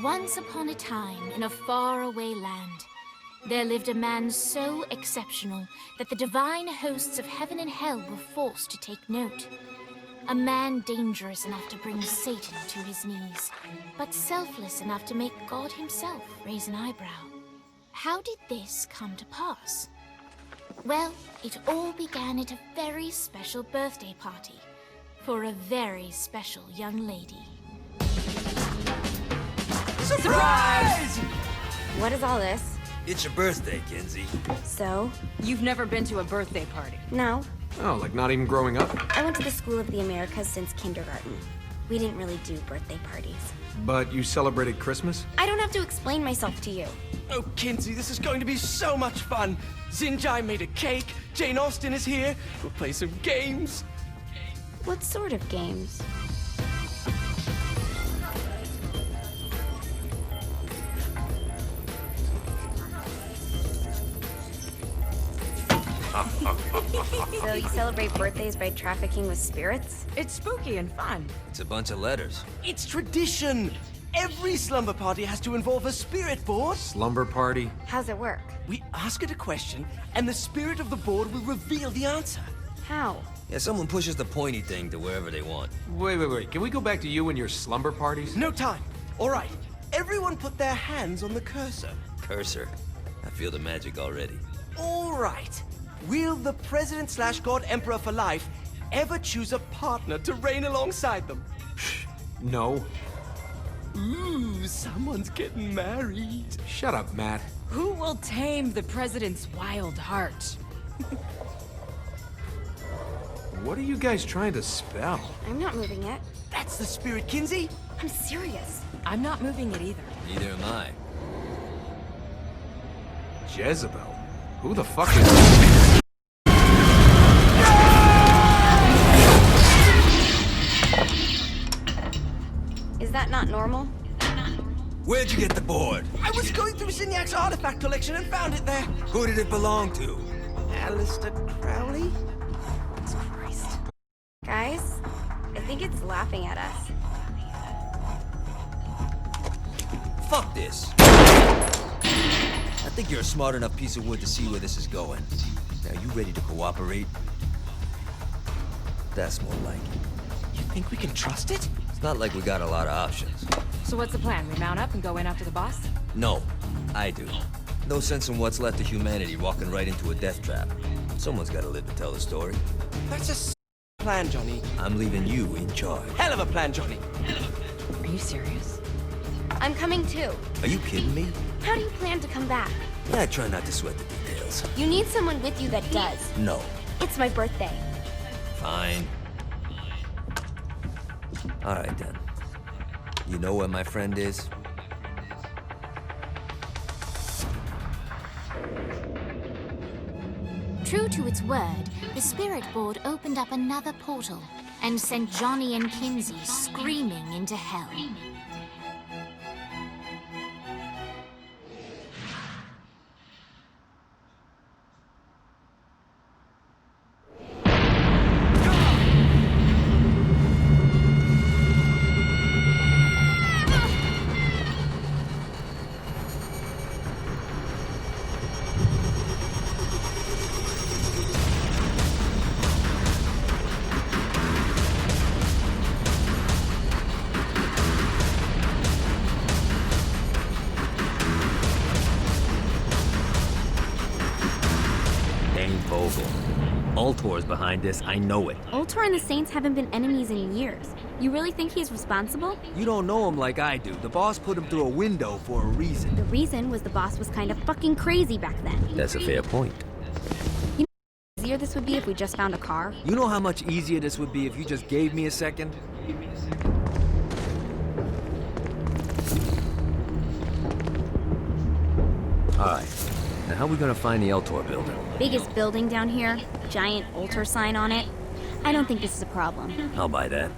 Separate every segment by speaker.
Speaker 1: Once upon a time, in a faraway land, there lived a man so exceptional that the divine hosts of heaven and hell were forced to take note. A man dangerous enough to bring Satan to his knees, but selfless enough to make God himself raise an eyebrow. How did this come to pass? Well, it all began at a very special birthday party for a very special young lady.
Speaker 2: Surprise!
Speaker 3: What is all this?
Speaker 4: It's your birthday, Kinsey.
Speaker 3: So?
Speaker 2: You've never been to a birthday party?
Speaker 3: No.
Speaker 5: Oh, like not even growing up?
Speaker 3: I went to the School of the Americas since kindergarten. We didn't really do birthday parties.
Speaker 5: But you celebrated Christmas?
Speaker 3: I don't have to explain myself to you.
Speaker 6: Oh, Kinsey, this is going to be so much fun. Xinjai made a cake, Jane Austen is here, we'll play some games.
Speaker 3: What sort of games? So you celebrate birthdays by trafficking with spirits?
Speaker 2: It's spooky and fun.
Speaker 4: It's a bunch of letters.
Speaker 6: It's tradition. Every slumber party has to involve a spirit board.
Speaker 5: Slumber party?
Speaker 3: How's it work?
Speaker 6: We ask it a question, and the spirit of the board will reveal the answer.
Speaker 3: How?
Speaker 4: Yeah, someone pushes the pointy thing to wherever they want.
Speaker 5: Wait. Can we go back to you and your slumber parties?
Speaker 6: No time. All right. Everyone put their hands on the cursor.
Speaker 4: Cursor. I feel the magic already.
Speaker 6: All right. Will the President/God Emperor for life ever choose a partner to reign alongside them?
Speaker 5: No.
Speaker 6: Ooh, someone's getting married.
Speaker 5: Shut up, Matt.
Speaker 2: Who will tame the president's wild heart?
Speaker 5: What are you guys trying to spell?
Speaker 3: I'm not moving it.
Speaker 6: That's the spirit, Kinsey.
Speaker 3: I'm serious.
Speaker 2: I'm not moving it either.
Speaker 4: Neither am I.
Speaker 5: Jezebel? Who the fuck is...
Speaker 3: Is that not normal?
Speaker 4: Where'd you get the board?
Speaker 6: I was going through Signac's artifact collection and found it there.
Speaker 4: Who did it belong to?
Speaker 6: Alistair Crowley?
Speaker 3: Christ. Guys, I think it's laughing at us.
Speaker 4: Fuck this. I think you're a smart enough piece of wood to see where this is going. Now, you ready to cooperate? That's more like it.
Speaker 6: You think we can trust it?
Speaker 4: It's not like we got a lot of options.
Speaker 2: So what's the plan? We mount up and go in after the boss?
Speaker 4: No, I do. No sense in what's left of humanity walking right into a death trap. Someone's gotta live to tell the story.
Speaker 6: That's a plan, Johnny.
Speaker 4: I'm leaving you in charge.
Speaker 6: Hell of a plan, Johnny.
Speaker 2: Are you serious?
Speaker 3: I'm coming too.
Speaker 4: Are you kidding me?
Speaker 3: How do you plan to come back?
Speaker 4: Yeah, I try not to sweat the details.
Speaker 3: You need someone with you that does.
Speaker 4: No.
Speaker 3: It's my birthday.
Speaker 4: Fine. All right, then. You know where my friend is?
Speaker 1: True to its word, the spirit board opened up another portal and sent Johnny and Kinsey screaming into hell.
Speaker 4: Ultor's behind this, I know it.
Speaker 3: Ultor and the Saints haven't been enemies in years. You really think he's responsible?
Speaker 4: You don't know him like I do. The boss put him through a window for a reason.
Speaker 3: The reason was the boss was kind of fucking crazy back then.
Speaker 4: That's a fair point.
Speaker 3: You know how easier this would be if we just found a car?
Speaker 4: You know how much easier this would be if you just gave me a second? Alright. Now how are we gonna find the Eltor building?
Speaker 3: Biggest building down here, giant Ultor sign on it. I don't think this is a problem.
Speaker 4: I'll buy that.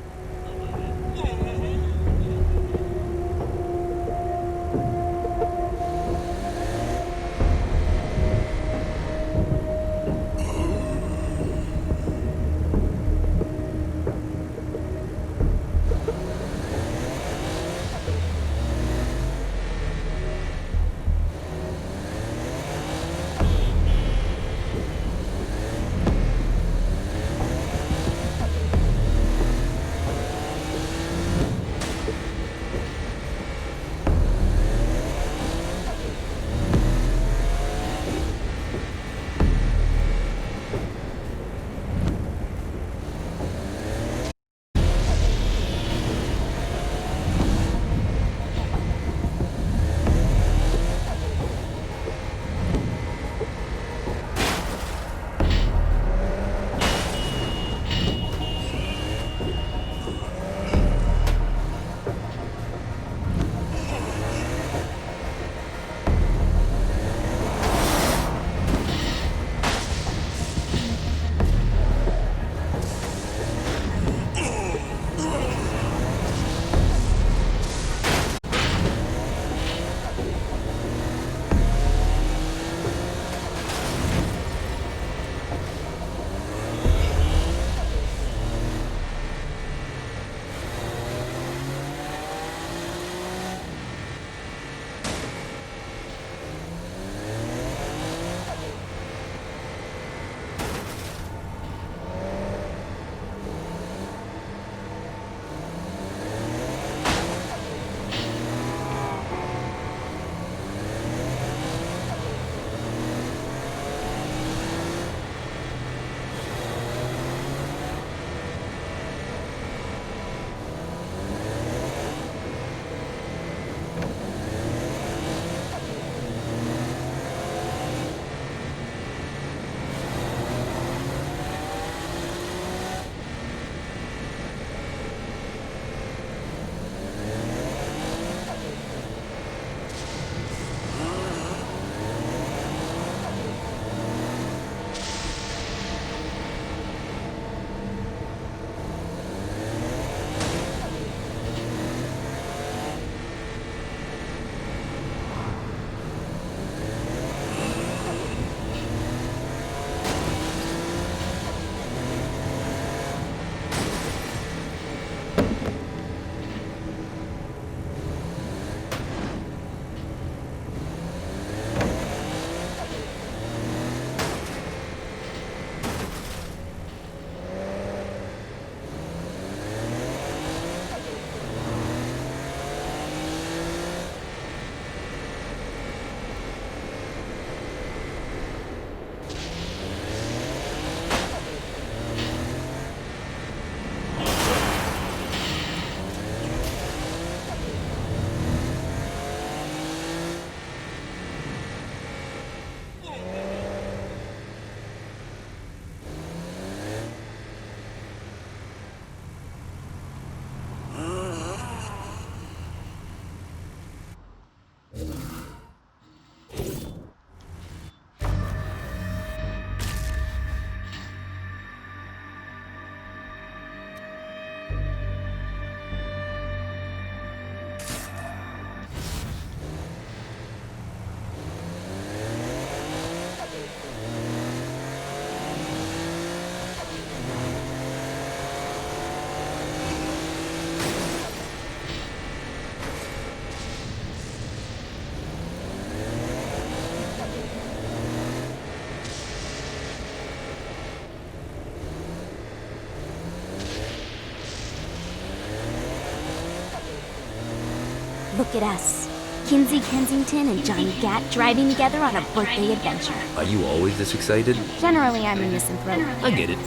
Speaker 3: Look at us. Kinsey Kensington and Johnny Gat driving together on a birthday adventure.
Speaker 4: Are you always this excited?
Speaker 3: Generally, I'm a misanthrope.
Speaker 4: I get it.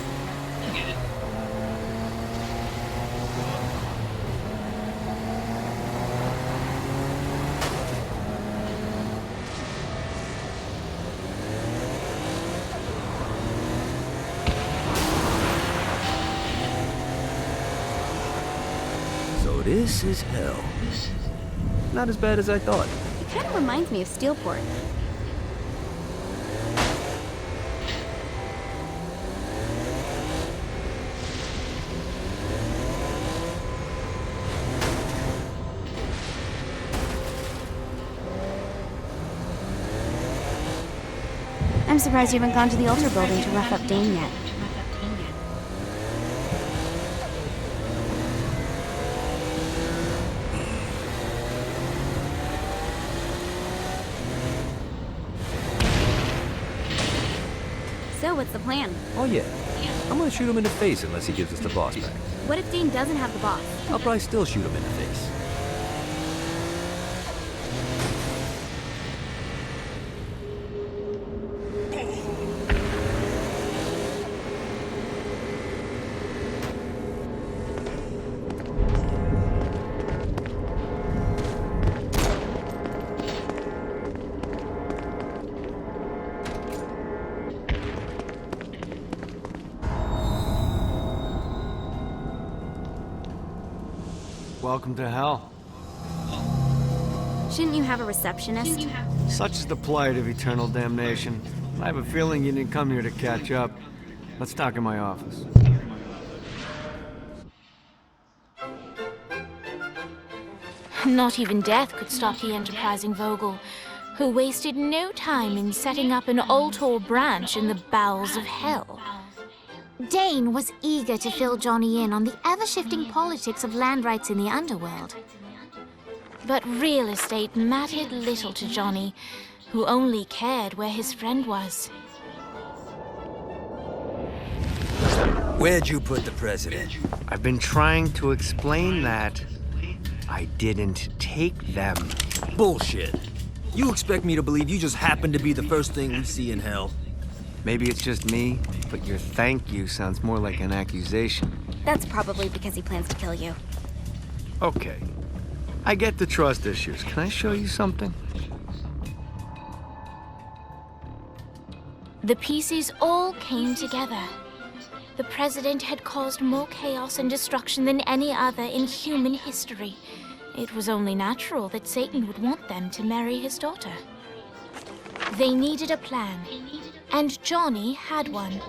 Speaker 4: So this is hell. Not as bad as I thought.
Speaker 3: It kind of reminds me of Steelport. I'm surprised you haven't gone to the altar building to rough up Dane yet. So, what's the plan?
Speaker 4: Oh yeah. I'm gonna shoot him in the face unless he gives us the boss back.
Speaker 3: What if Dane doesn't have the boss?
Speaker 4: I'll probably still shoot him in the face.
Speaker 7: Welcome to hell.
Speaker 3: Shouldn't you have a receptionist?
Speaker 7: Such is the plight of eternal damnation. I have a feeling you didn't come here to catch up. Let's talk in my office.
Speaker 1: Not even death could stop the enterprising Vogel, who wasted no time in setting up an Altor branch in the bowels of hell. Dane was eager to fill Johnny in on the ever-shifting politics of land rights in the underworld. But real estate mattered little to Johnny, who only cared where his friend was.
Speaker 4: Where'd you put the president?
Speaker 7: I've been trying to explain that. I didn't take them.
Speaker 4: Bullshit. You expect me to believe you just happened to be the first thing we see in hell?
Speaker 7: Maybe it's just me, but your thank you sounds more like an accusation.
Speaker 3: That's probably because he plans to kill you.
Speaker 7: Okay. I get the trust issues. Can I show you something?
Speaker 1: The pieces all came together. The president had caused more chaos and destruction than any other in human history. It was only natural that Satan would want them to marry his daughter. They needed a plan, and Johnny had one.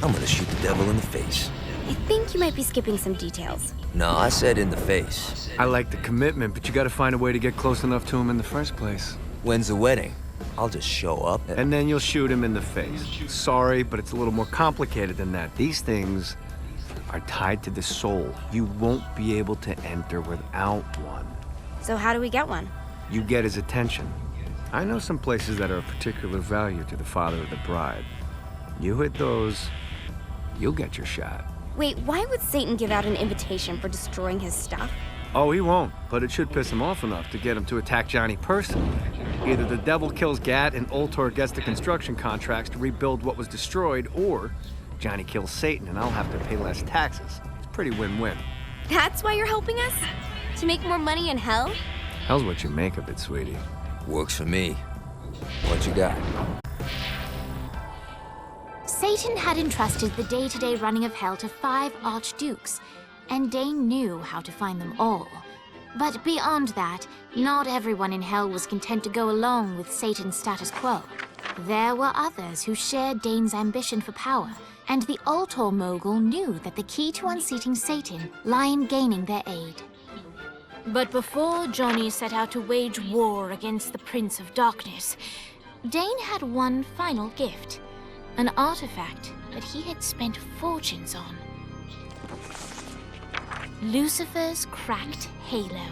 Speaker 4: I'm gonna shoot the devil in the face.
Speaker 3: I think you might be skipping some details.
Speaker 4: No, I said in the face.
Speaker 7: I like the commitment, but you gotta find a way to get close enough to him in the first place.
Speaker 4: When's the wedding? I'll just show up
Speaker 7: And then you'll shoot him in the face. Sorry, but it's a little more complicated than that. These things are tied to the soul. You won't be able to enter without one.
Speaker 3: So how do we get one?
Speaker 7: You get his attention. I know some places that are of particular value to the father of the bride. You hit those, you'll get your shot.
Speaker 3: Wait, why would Satan give out an invitation for destroying his stuff?
Speaker 7: Oh, he won't, but it should piss him off enough to get him to attack Johnny personally. Either the devil kills Gat and Ultor gets the construction contracts to rebuild what was destroyed, or Johnny kills Satan and I'll have to pay less taxes. It's pretty win-win.
Speaker 3: That's why you're helping us? To make more money in hell?
Speaker 7: Hell's what you make of it, sweetie.
Speaker 4: Works for me. What you got?
Speaker 1: Satan had entrusted the day-to-day running of hell to 5 archdukes, and Dane knew how to find them all. But beyond that, not everyone in hell was content to go along with Satan's status quo. There were others who shared Dane's ambition for power, and the Altor mogul knew that the key to unseating Satan lay in gaining their aid. But before Johnny set out to wage war against the Prince of Darkness, Dane had one final gift, an artifact that he had spent fortunes on. Lucifer's cracked halo.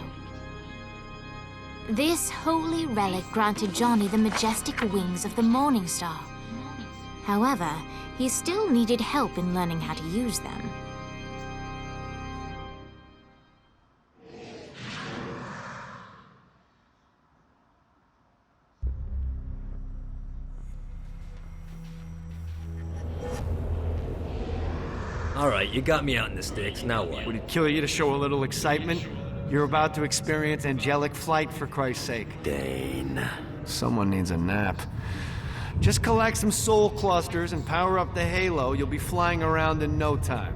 Speaker 1: This holy relic granted Johnny the majestic wings of the Morning Star. However, he still needed help in learning how to use them.
Speaker 4: Alright, you got me out in the sticks, now what?
Speaker 7: Would it kill you to show a little excitement? You're about to experience angelic flight, for Christ's sake.
Speaker 4: Dane.
Speaker 7: Someone needs a nap. Just collect some soul clusters and power up the halo. You'll be flying around in no time.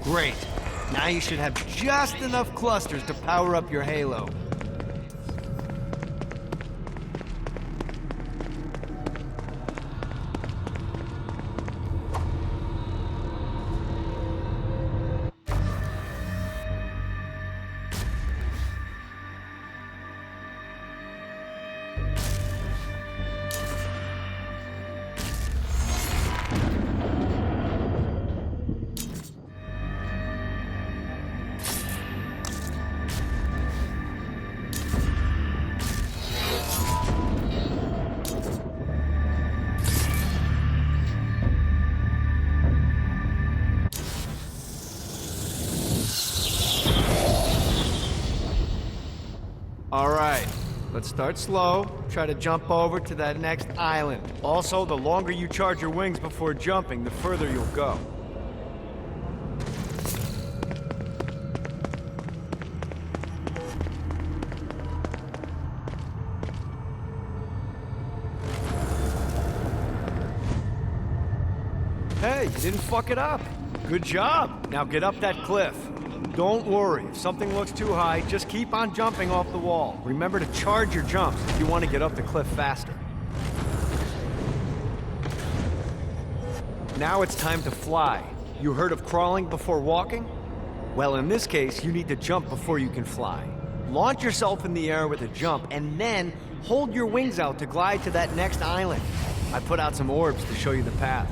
Speaker 7: Great. Now you should have just enough clusters to power up your halo. All right, let's start slow. Try to jump over to that next island. Also, the longer you charge your wings before jumping, the further you'll go. Hey, you didn't fuck it up. Good job. Now get up that cliff. Don't worry, if something looks too high, just keep on jumping off the wall. Remember to charge your jumps if you want to get up the cliff faster. Now it's time to fly. You heard of crawling before walking? Well, in this case, you need to jump before you can fly. Launch yourself in the air with a jump, and then hold your wings out to glide to that next island. I put out some orbs to show you the path.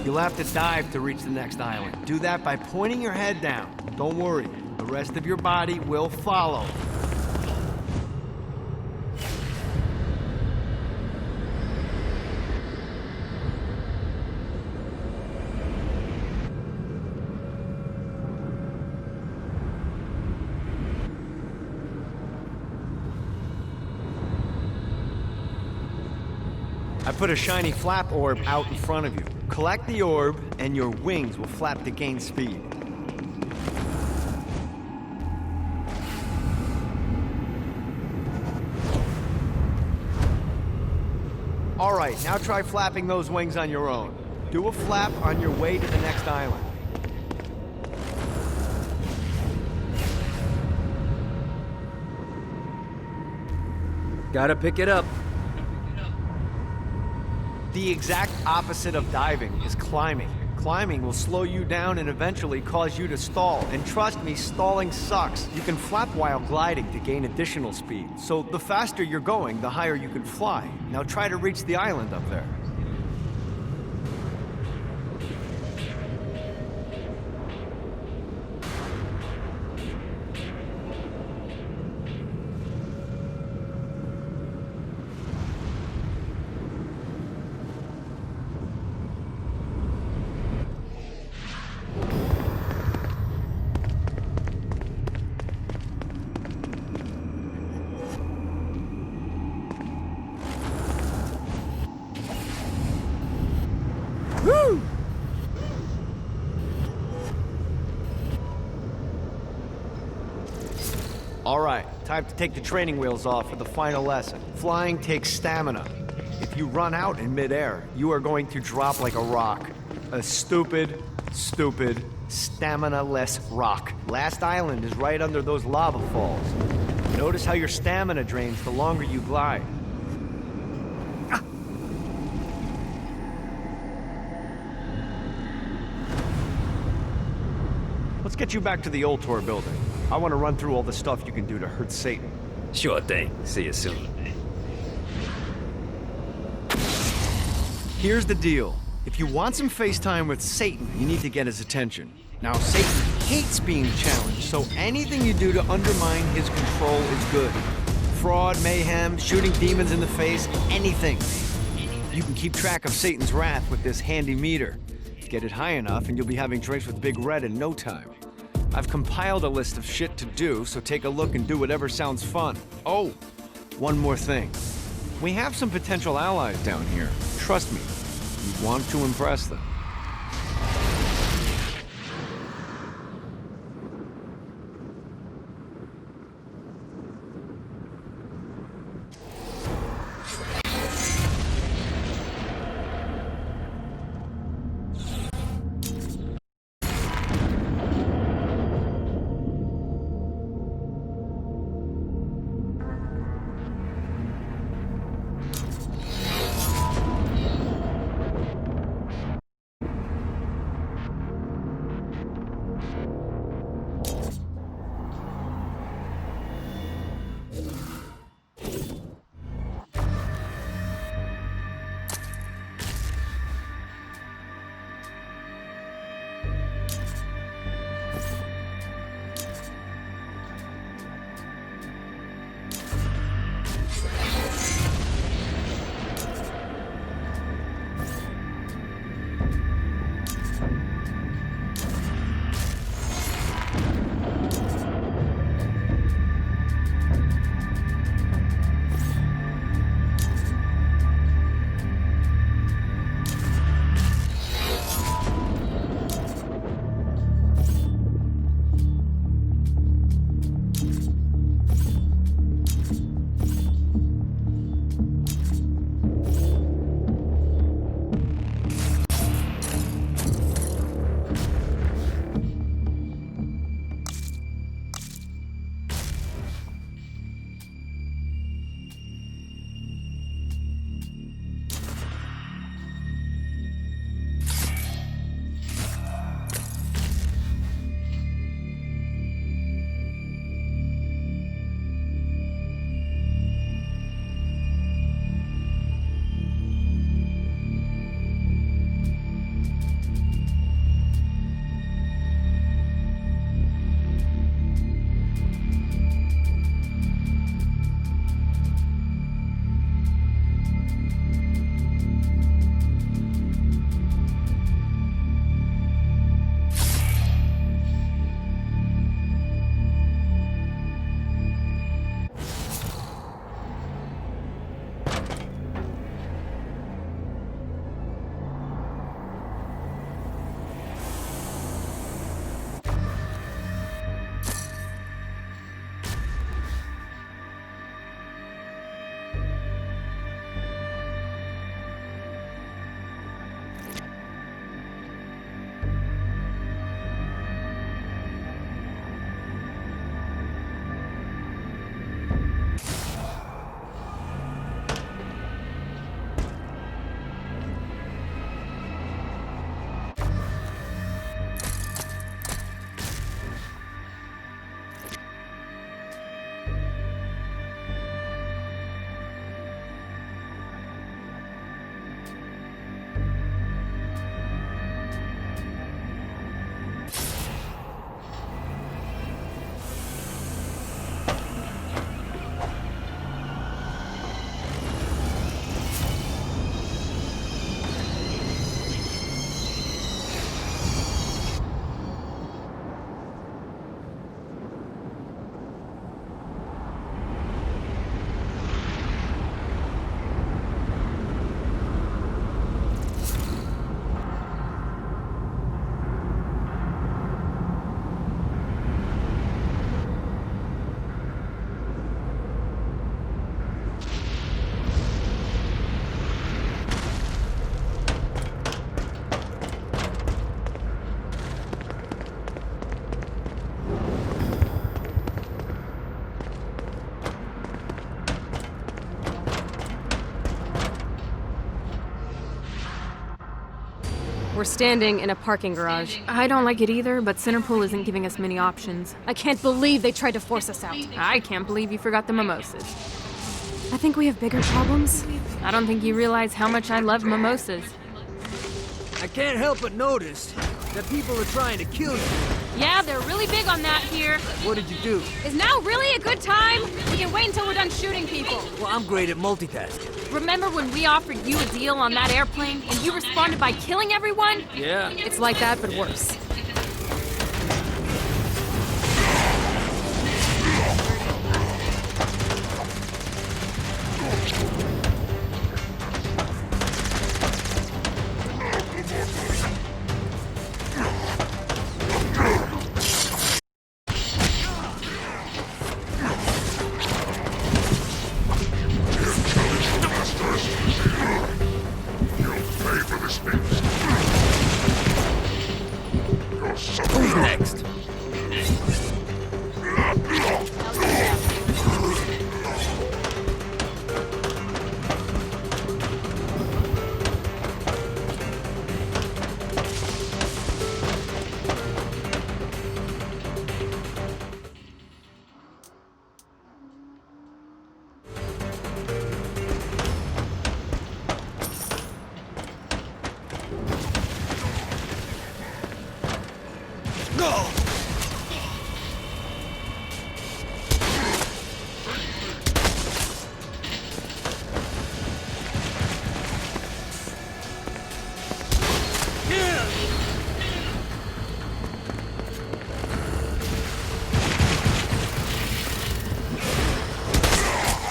Speaker 7: You'll have to dive to reach the next island. Do that by pointing your head down. Don't worry, the rest of your body will follow. I put a shiny flap orb out in front of you. Collect the orb, and your wings will flap to gain speed. All right, now try flapping those wings on your own. Do a flap on your way to the next island.
Speaker 4: Gotta pick it up.
Speaker 7: The exact opposite of diving is climbing. Climbing will slow you down and eventually cause you to stall. And trust me, stalling sucks. You can flap while gliding to gain additional speed. So the faster you're going, the higher you can fly. Now try to reach the island up there. All right, time to take the training wheels off for the final lesson. Flying takes stamina. If you run out in midair, you are going to drop like a rock. A stupid, stamina-less rock. Last island is right under those lava falls. Notice how your stamina drains the longer you glide. Let's get you back to the Ultor building. I want to run through all the stuff you can do to hurt Satan.
Speaker 4: Sure thing. See you soon.
Speaker 7: Here's the deal. If you want some FaceTime with Satan, you need to get his attention. Now, Satan hates being challenged, so anything you do to undermine his control is good. Fraud, mayhem, shooting demons in the face, anything. You can keep track of Satan's wrath with this handy meter. Get it high enough and you'll be having drinks with Big Red in no time. I've compiled a list of shit to do, so take a look and do whatever sounds fun. Oh, one more thing. We have some potential allies down here. Trust me, you want to impress them.
Speaker 8: We're standing in a parking garage.
Speaker 2: I don't like it either, but Centerpool isn't giving us many options.
Speaker 8: I can't believe they tried to force us out.
Speaker 2: I can't believe you forgot the mimosas. I think we have bigger problems. I don't think you realize how much I love mimosas.
Speaker 4: I can't help but notice that people are trying to kill you.
Speaker 2: Yeah, they're really big on that here.
Speaker 4: What did you do?
Speaker 8: Is now really a good time? We can wait until we're done shooting people.
Speaker 4: Well, I'm great at multitasking.
Speaker 2: Remember when we offered you a deal on that airplane and you responded by killing everyone?
Speaker 4: Yeah.
Speaker 8: It's like that, but worse.
Speaker 4: Who's next? Go!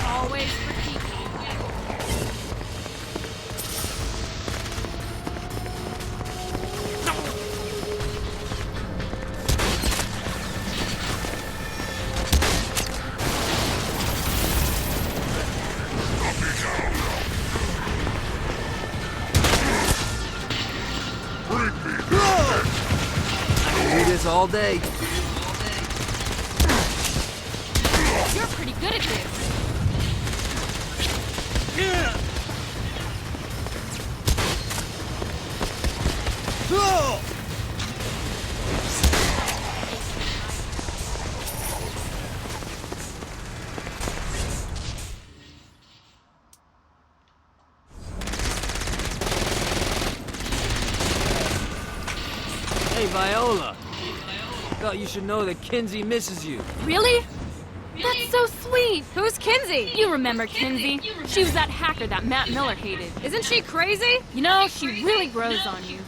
Speaker 2: Always for keeping.
Speaker 4: Do this all day.
Speaker 2: You're pretty good at this.
Speaker 4: Go! Hey, Viola. Thought you should know that Kinsey misses you.
Speaker 2: Really? That's so sweet.
Speaker 8: Who's Kinsey?
Speaker 2: You remember Kinsey. She was that hacker that Matt Miller hated.
Speaker 8: Isn't she crazy?
Speaker 2: You know, she really grows on you.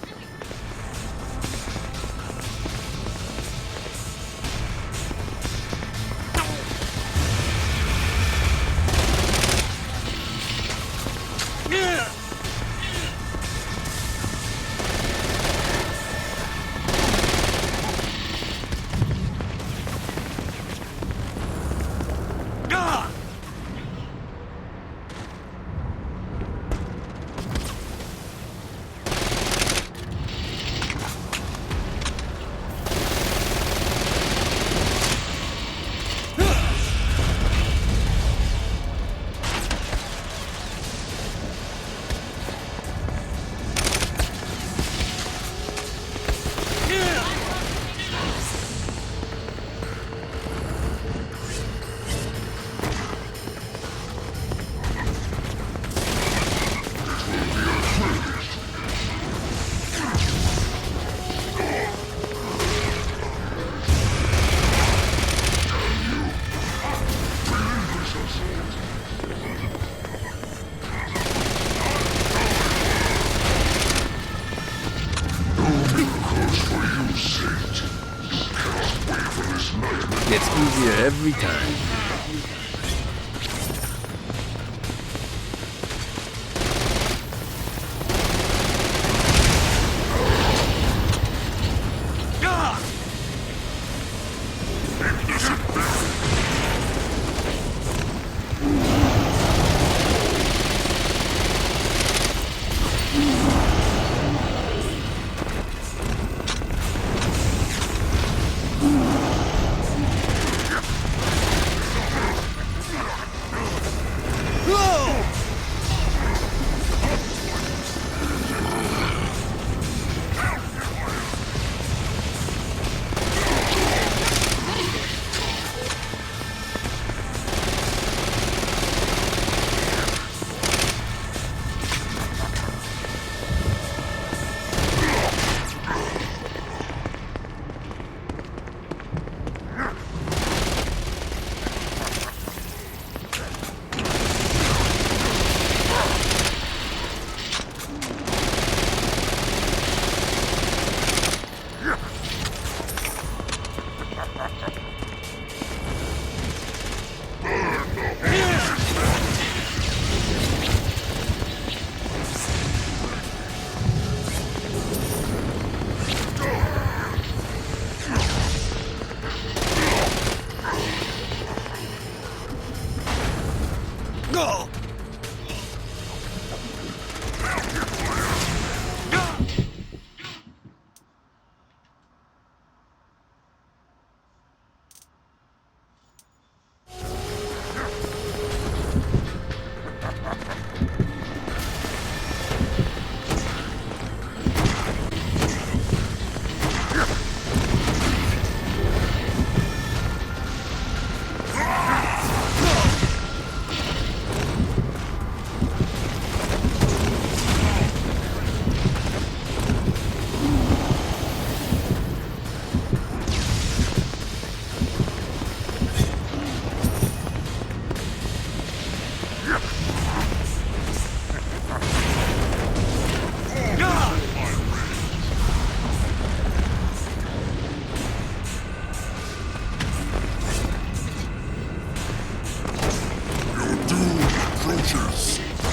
Speaker 4: Gets easier every time.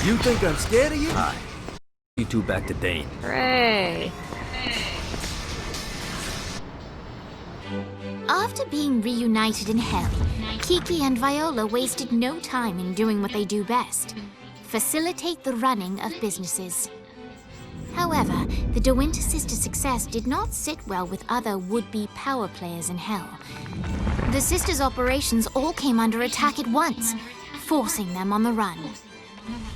Speaker 4: You think I'm scared of you? Hi. You two back to Dane.
Speaker 2: Hooray.
Speaker 1: After being reunited in hell, Kiki and Viola wasted no time in doing what they do best: facilitate the running of businesses. However, the De Winter sisters' success did not sit well with other would-be power players in hell. The sisters' operations all came under attack at once, forcing them on the run.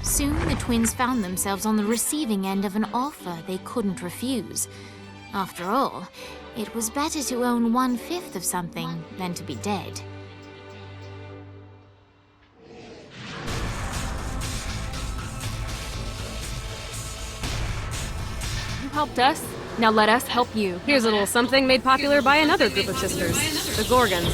Speaker 1: Soon, the twins found themselves on the receiving end of an offer they couldn't refuse. After all, it was better to own 1/5 of something than to be dead.
Speaker 2: You helped us. Now let us help you. Here's a little something made popular by another group of sisters, the Gorgons.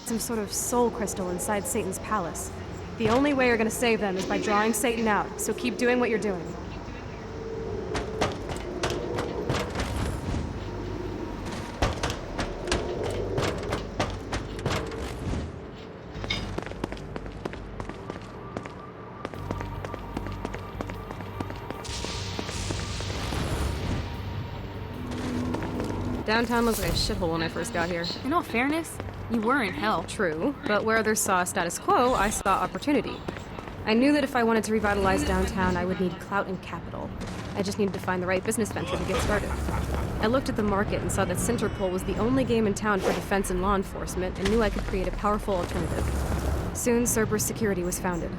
Speaker 9: Some sort of soul crystal inside Satan's palace. The only way you're gonna save them is by drawing Satan out, so keep doing what you're doing.
Speaker 2: Downtown looks like a shithole when I first got here.
Speaker 8: In all fairness, you were in hell.
Speaker 2: True, but where others saw status quo, I saw opportunity. I knew that if I wanted to revitalize downtown, I would need clout and capital. I just needed to find the right business venture to get started. I looked at the market and saw that Centerpol was the only game in town for defense and law enforcement, and knew I could create a powerful alternative. Soon, Cerberus Security was founded.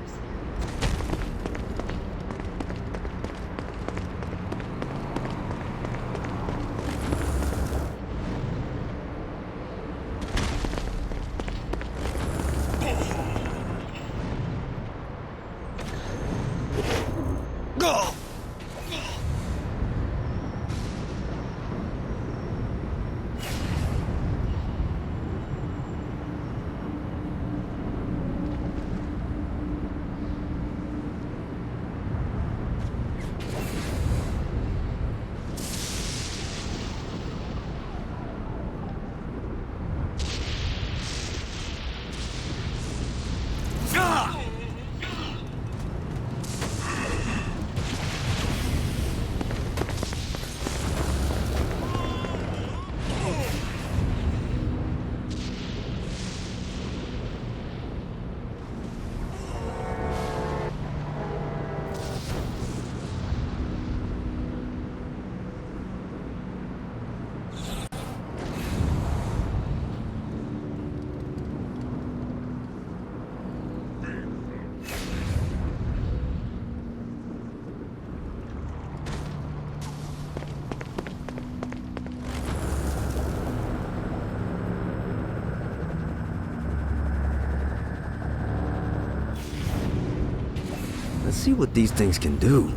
Speaker 4: Let's see what these things can do.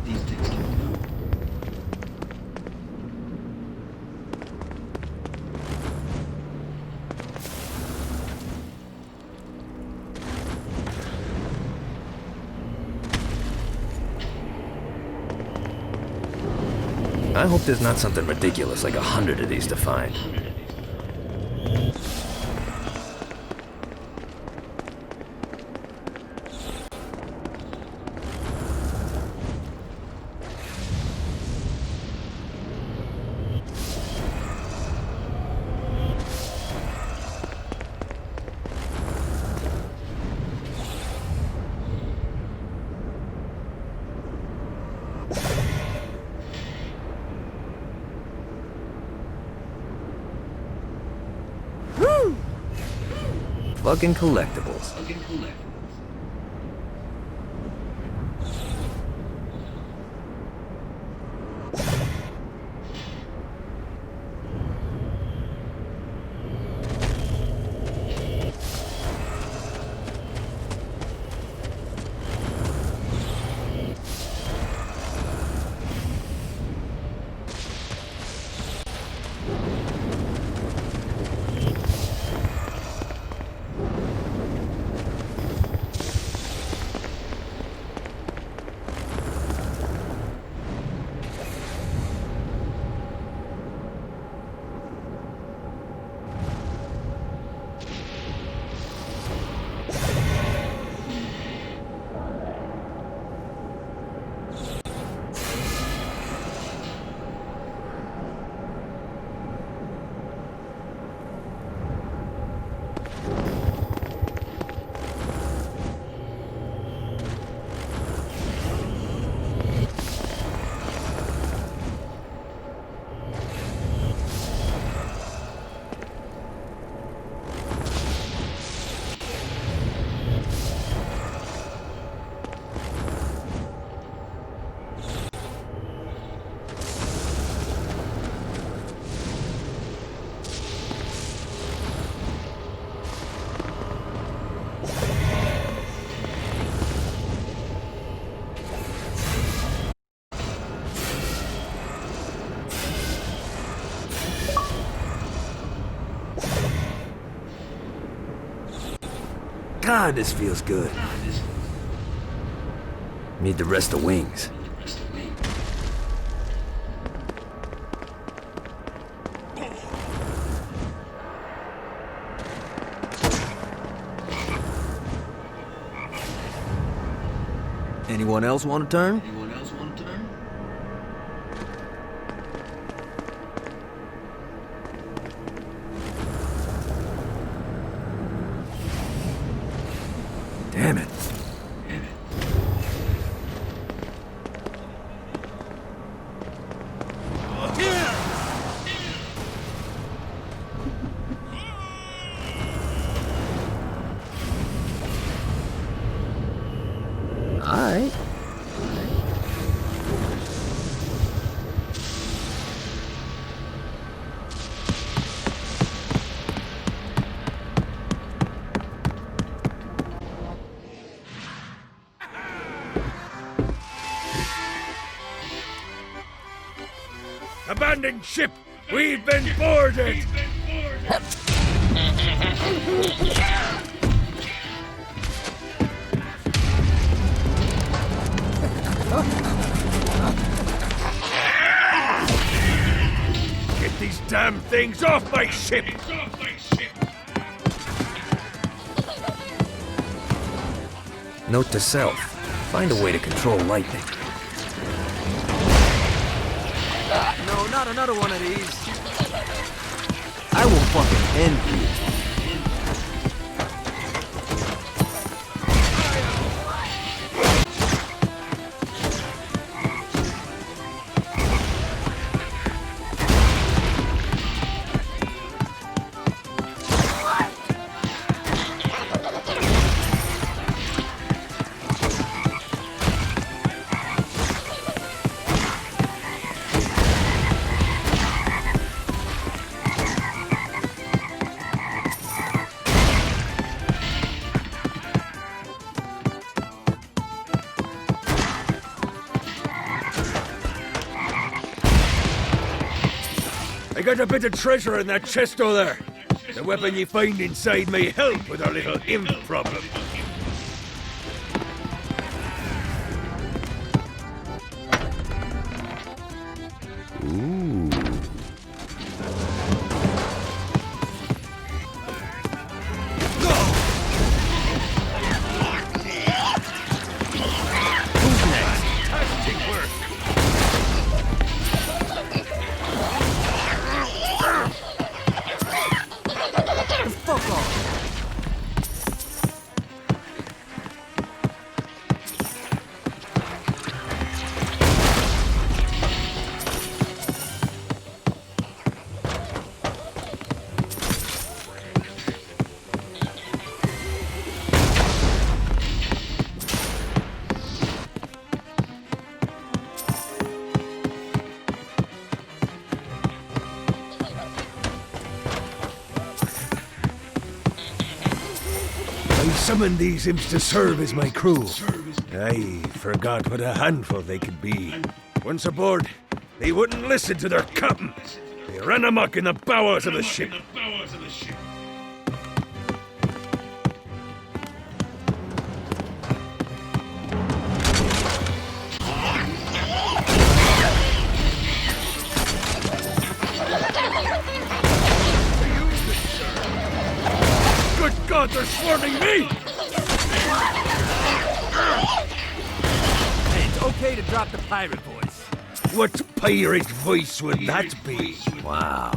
Speaker 10: I hope there's not something ridiculous like 100 of these to find. Fucking collectibles. God, this feels good. Need the rest of wings.
Speaker 4: Anyone else want to turn?
Speaker 10: Damn it.
Speaker 4: Alright.
Speaker 11: Abandoned ship! We've been boarded! Get these damn things off my ship!
Speaker 10: Note to self. Find a way to control lightning.
Speaker 4: No, not another one of these. I will fucking end you.
Speaker 11: I got a bit of treasure in that chest over there. The weapon you find inside may help with our little imp problem. summoned these imps to serve as my crew. I forgot what a handful they could be. Once aboard, they wouldn't listen to their captain. They ran amok in the bowels of the ship. Good God, they're swarming me!
Speaker 10: Hey, it's okay to drop the pirate voice.
Speaker 11: What pirate voice would that be?
Speaker 10: Wow.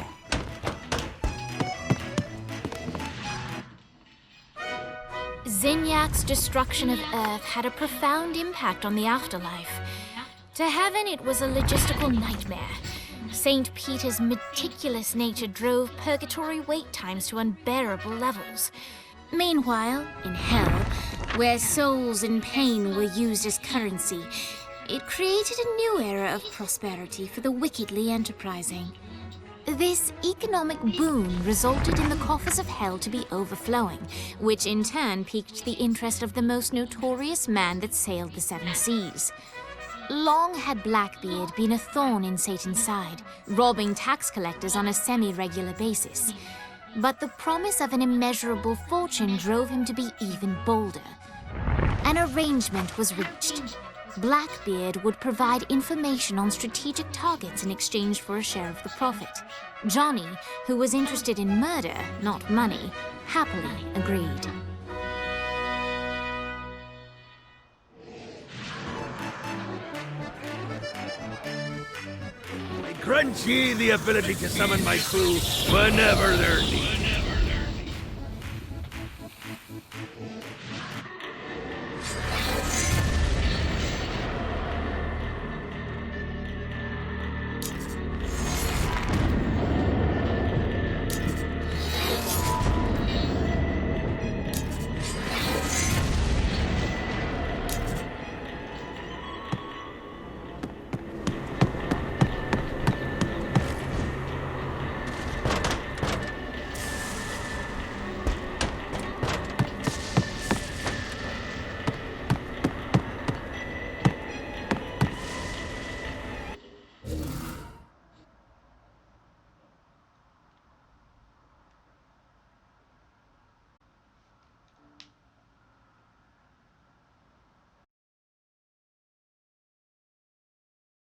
Speaker 1: Zinyak's destruction of Earth had a profound impact on the afterlife. To heaven, it was a logistical nightmare. St. Peter's meticulous nature drove purgatory wait times to unbearable levels. Meanwhile, in hell, where souls in pain were used as currency, it created a new era of prosperity for the wickedly enterprising. This economic boom resulted in the coffers of hell to be overflowing, which in turn piqued the interest of the most notorious man that sailed the seven seas. Long had Blackbeard been a thorn in Satan's side, robbing tax collectors on a semi-regular basis. But the promise of an immeasurable fortune drove him to be even bolder. An arrangement was reached. Blackbeard would provide information on strategic targets in exchange for a share of the profit. Johnny, who was interested in murder, not money, happily agreed.
Speaker 11: I grant ye the ability to summon my crew whenever they're needed.